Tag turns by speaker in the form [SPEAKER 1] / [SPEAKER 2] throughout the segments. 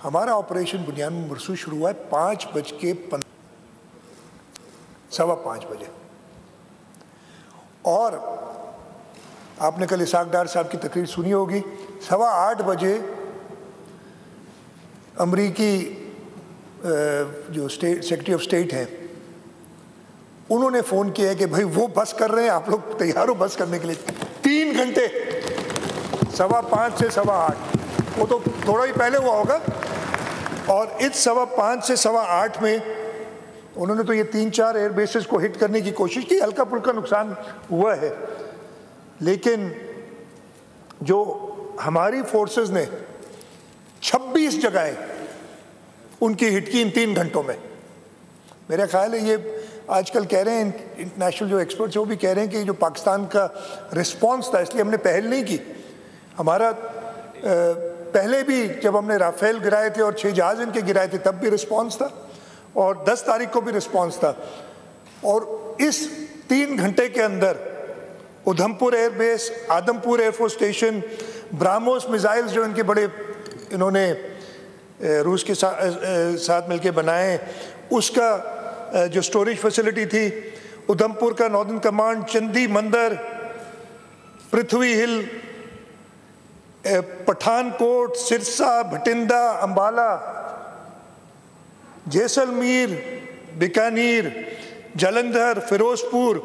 [SPEAKER 1] हमारा ऑपरेशन बुनियान मरसू शुरू हुआ है 5:15 बजे, और आपने कल इसाक डार साहब की तकरीर सुनी होगी। 8:15 बजे अमरीकी जो सेक्रेटरी ऑफ स्टेट हैं उन्होंने फ़ोन किया है कि भाई वो बस कर रहे हैं, आप लोग तैयार हो बस करने के लिए। 3 घंटे 5:15 से 8:15, वो तो थोड़ा ही पहले हुआ होगा। और इस 5:15 से 8:15 में उन्होंने तो ये 3-4 एयर बेसेस को हिट करने की कोशिश की, हल्का फुल्का नुकसान हुआ है, लेकिन जो हमारी फोर्सेस ने 26 जगहें उनकी हिट की इन 3 घंटों में। मेरा ख्याल है ये आजकल कह रहे हैं इंटरनेशनल जो एक्सपर्ट्स हैं वो भी कह रहे हैं कि जो पाकिस्तान का रिस्पांस था, इसलिए हमने पहल नहीं की। हमारा पहले भी जब हमने राफेल गिराए थे और 6 जहाज इनके गिराए थे तब भी रिस्पांस था, और 10 तारीख को भी रिस्पांस था। और इस 3 घंटे के अंदर Udhampur airbase, Adampur air force station, BrahMos missiles जो इनके बड़े इन्होंने रूस के साथ मिलके बनाए, उसका जो स्टोरेज फैसिलिटी थी, उधमपुर का नॉर्दर्न कमांड, चंदी मंदिर, पृथ्वी हिल, पठानकोट, सिरसा, भटिंडा, अंबाला, जैसलमेर, बीकानेर, जालंधर, फिरोजपुर,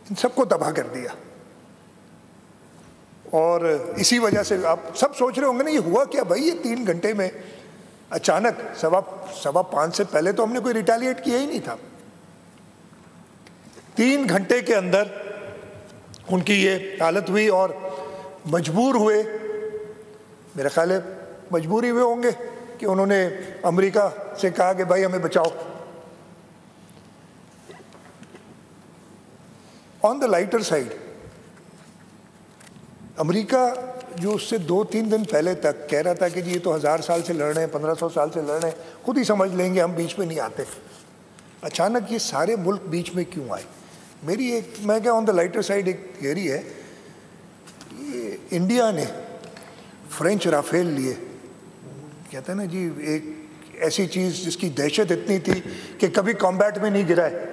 [SPEAKER 1] इन सबको तबाह कर दिया। और इसी वजह से आप सब सोच रहे होंगे ना ये हुआ क्या भाई, ये 3 घंटे में अचानक 5:15 से पहले तो हमने कोई रिटेलिएट किया ही नहीं था। 3 घंटे के अंदर उनकी ये हालत हुई और मजबूर हुए, मेरा ख्याल है मजबूरी हुए होंगे कि उन्होंने अमेरिका से कहा कि भाई हमें बचाओ। On the lighter side, America जो उससे 2-3 दिन पहले तक कह रहा था कि जी ये तो 1000 साल से लड़ रहे हैं, 1500 साल से लड़ रहे हैं, खुद ही समझ लेंगे, हम बीच में नहीं आते, अचानक ये सारे मुल्क बीच में क्यों आए? मेरी मैं क्या ऑन द लाइटर साइड एक थियरी है, ये इंडिया ने फ्रेंच राफेल लिए, कहते हैं ना जी एक ऐसी चीज़ जिसकी दहशत इतनी थी कि कभी कॉम्बैट में नहीं गिरा है,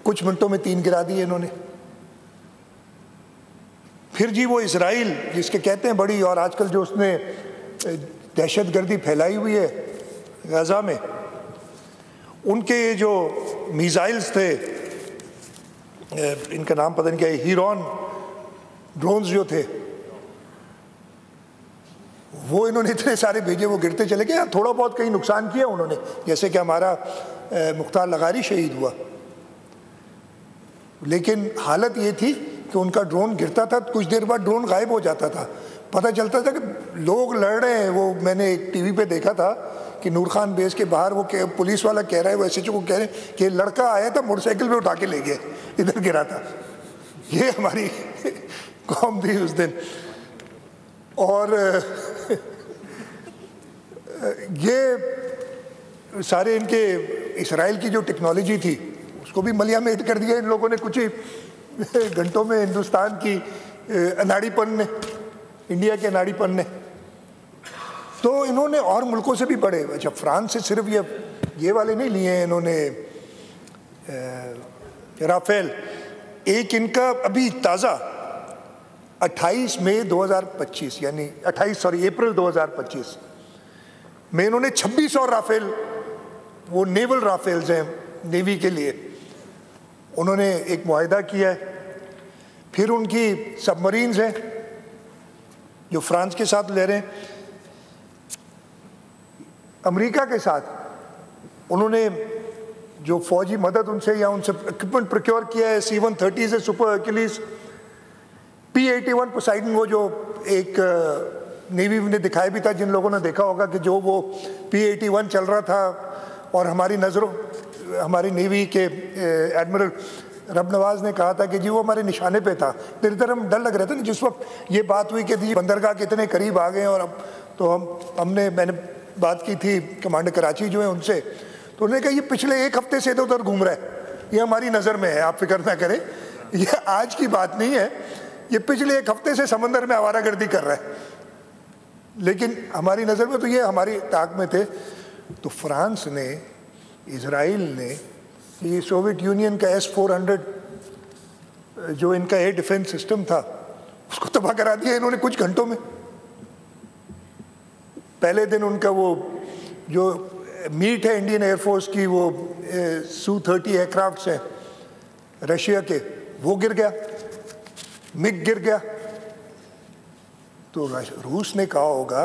[SPEAKER 1] कुछ मिनटों में 3 गिरा दिए इन्होंने। फिर जी वो इजराइल जिसके कहते हैं बड़ी, और आजकल जो उसने दहशतगर्दी फैलाई हुई है गाज़ा में, उनके जो मिसाइल्स थे, इनका नाम पता नहीं क्या है, हीरोन ड्रोन्स जो थे, वो इन्होंने इतने सारे भेजे, वो गिरते चले गए। थोड़ा बहुत कहीं नुकसान किया उन्होंने, जैसे कि हमारा मुख्तार लगारी शहीद हुआ, लेकिन हालत ये थी कि उनका ड्रोन गिरता था, कुछ देर बाद ड्रोन गायब हो जाता था, पता चलता था कि लोग लड़ रहे हैं। वो मैंने एक टीवी पे देखा था कि नूर खान बेस के बाहर वो पुलिस वाला कह रहा है, वो SHO को कह रहे हैं कि लड़का आया था मोटरसाइकिल पे उठा के ले गए, इधर गिरा था। ये हमारी कौम थी उस दिन। और ये सारे इनके इसराइल की जो टेक्नोलॉजी थी उसको भी मलिया में हिट कर दिया इन लोगों ने कुछ ही घंटों में, हिंदुस्तान की अनाड़ीपन ने, इंडिया के अनाड़ीपन ने। तो इन्होंने और मुल्कों से भी बड़े, अच्छा फ्रांस से सिर्फ ये वाले नहीं लिए हैं इन्होंने राफेल। एक इनका अभी ताज़ा 28 मई 2025 यानी अप्रैल 2025 में इन्होंने 26 और राफेल, वो नेवल राफेल्स हैं नेवी के लिए, उन्होंने एक मुआहिदा किया है। फिर उनकी सबमरीन्स हैं जो फ्रांस के साथ ले रहे हैं, अमेरिका के साथ उन्होंने जो फौजी मदद उनसे या उनसे इक्विपमेंट प्रोक्योर किया है, C-130 से सुपर हर्क्यूलिस, P-81 पोसाइडन, वो जो एक नेवी ने दिखाया भी था, जिन लोगों ने देखा होगा कि जो वो P-81 चल रहा था और हमारी नज़रों, हमारी नेवी के एडमिरल रब नवाज ने कहा था कि जी वो हमारे निशाने पे था। मेरी तरह हम डर लग रहा था ना जिस वक्त ये बात हुई कि जी बंदरगाह के इतने करीब आ गए, और अब तो मैंने बात की थी कमांडर कराची जो है उनसे, तो उन्होंने कहा ये पिछले 1 हफ्ते से इधर उधर घूम रहा है, ये हमारी नज़र में है, आप फिक्र ना करें, ये आज की बात नहीं है, ये पिछले 1 हफ्ते से समंदर में आवारागर्दी कर रहा है। लेकिन हमारी नज़र में तो ये हमारी ताक में थे। तो फ्रांस ने, इजराइल ने, ये सोवियत यूनियन का S-400 जो इनका एयर डिफेंस सिस्टम था उसको तबाह करा दिया इन्होंने कुछ घंटों में। पहले दिन उनका वो जो मीट है इंडियन एयरफोर्स की, वो Su-30 एयरक्राफ्ट हैं रशिया के, वो गिर गया, मिग गिर गया। तो रूस ने कहा होगा,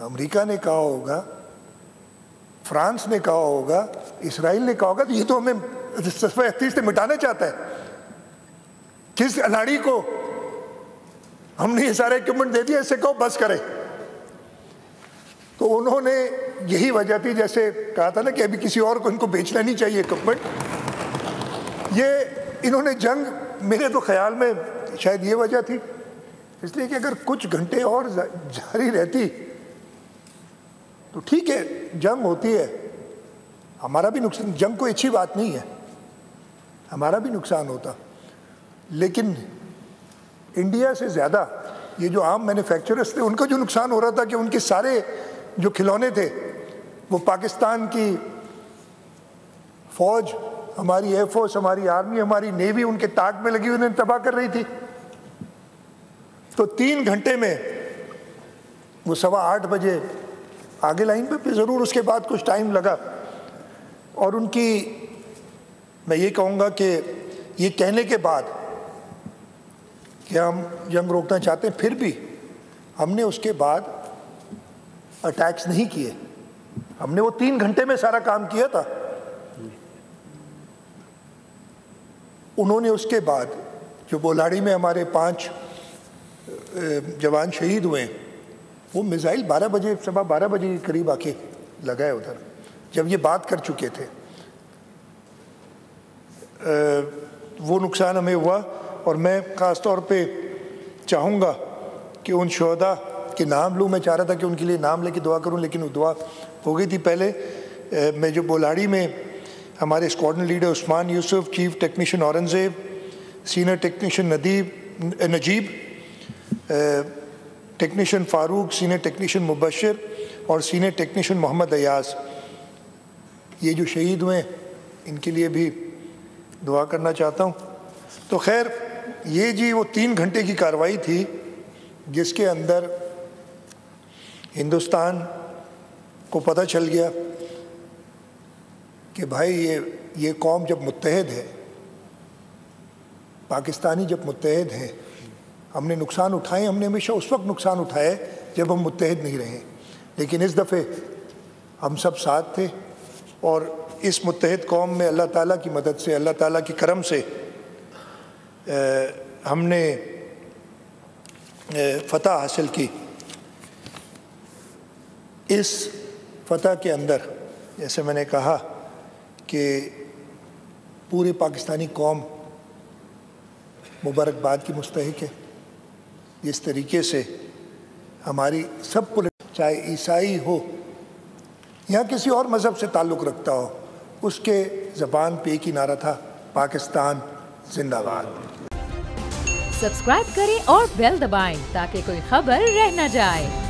[SPEAKER 1] अमेरिका ने कहा होगा, फ्रांस ने कहा होगा, इसराइल ने कहा होगा तो ये तो हमें सफ़े 38 से मिटाना चाहता है। किस अनाड़ी को हमने ये सारे इक्विपमेंट दे दिया, इससे कहो बस करे। तो उन्होंने, यही वजह थी, जैसे कहा था ना कि अभी किसी और को इनको बेचना नहीं चाहिए इक्विपमेंट, ये इन्होंने जंग, मेरे तो ख्याल में शायद ये वजह थी, इसलिए कि अगर कुछ घंटे और जारी रहती तो ठीक है, जंग होती है, हमारा भी नुकसान, जंग कोई अच्छी बात नहीं है, हमारा भी नुकसान होता, लेकिन इंडिया से ज़्यादा ये जो आम मैन्युफैक्चरर्स थे उनका जो नुकसान हो रहा था कि उनके सारे जो खिलौने थे वो पाकिस्तान की फ़ौज, हमारी एयरफोर्स, हमारी आर्मी, हमारी नेवी उनके ताक में लगी उन्हें तबाह कर रही थी। तो 3 घंटे में वो 8:15 बजे आगे लाइन पे ज़रूर उसके बाद कुछ टाइम लगा। और उनकी, मैं ये कहूँगा कि ये कहने के बाद कि हम जंग रोकना चाहते हैं, फिर भी हमने उसके बाद अटैक्स नहीं किए, हमने वो 3 घंटे में सारा काम किया था। उन्होंने उसके बाद जो बोलाड़ी में हमारे 5 जवान शहीद हुए, वो मिसाइल 12 बजे, 12:15 बजे के करीब आके लगाए उधर, जब ये बात कर चुके थे। वो नुकसान हमें हुआ। और मैं ख़ास तौर पे चाहूँगा कि उन शहदा के नाम लूँ, मैं चाह रहा था कि उनके लिए नाम लेके दुआ करूँ, लेकिन वो दुआ हो गई थी पहले। मैं जो बोलाड़ी में हमारे squadron leader Usman Yusuf, chief technician Aurangzeb, senior technician Najeeb, technician Farooq, senior technician Mubashar और सीनियर टेक्नीशियन मोहम्मद अयाज़, ये जो शहीद हुए इनके लिए भी दुआ करना चाहता हूँ। तो खैर, ये जी वो 3 घंटे की कार्रवाई थी जिसके अंदर हिंदुस्तान को पता चल गया कि भाई ये कौम जब मुत्तहद है, पाकिस्तानी जब मुत्तहद हैं, हमने नुकसान उठाए, हमने हमेशा उस वक्त नुकसान उठाए जब हम मुत्तहद नहीं रहे, लेकिन इस दफ़े हम सब साथ थे। और इस मुत्तहद कौम में अल्लाह ताला की मदद से, अल्लाह ताला की करम से हमने फ़तह हासिल की। इस फ़तह के अंदर जैसे मैंने कहा कि पूरी पाकिस्तानी कौम मुबारकबाद की मुस्तहिक है। जिस तरीके से हमारी सब पुलिस, चाहे ईसाई हो या किसी और मज़हब से ताल्लुक़ रखता हो, उसके ज़बान पे एक ही नारा था, पाकिस्तान जिंदाबाद।
[SPEAKER 2] सब्सक्राइब करें और बेल दबाएं ताकि कोई खबर रह न जाए।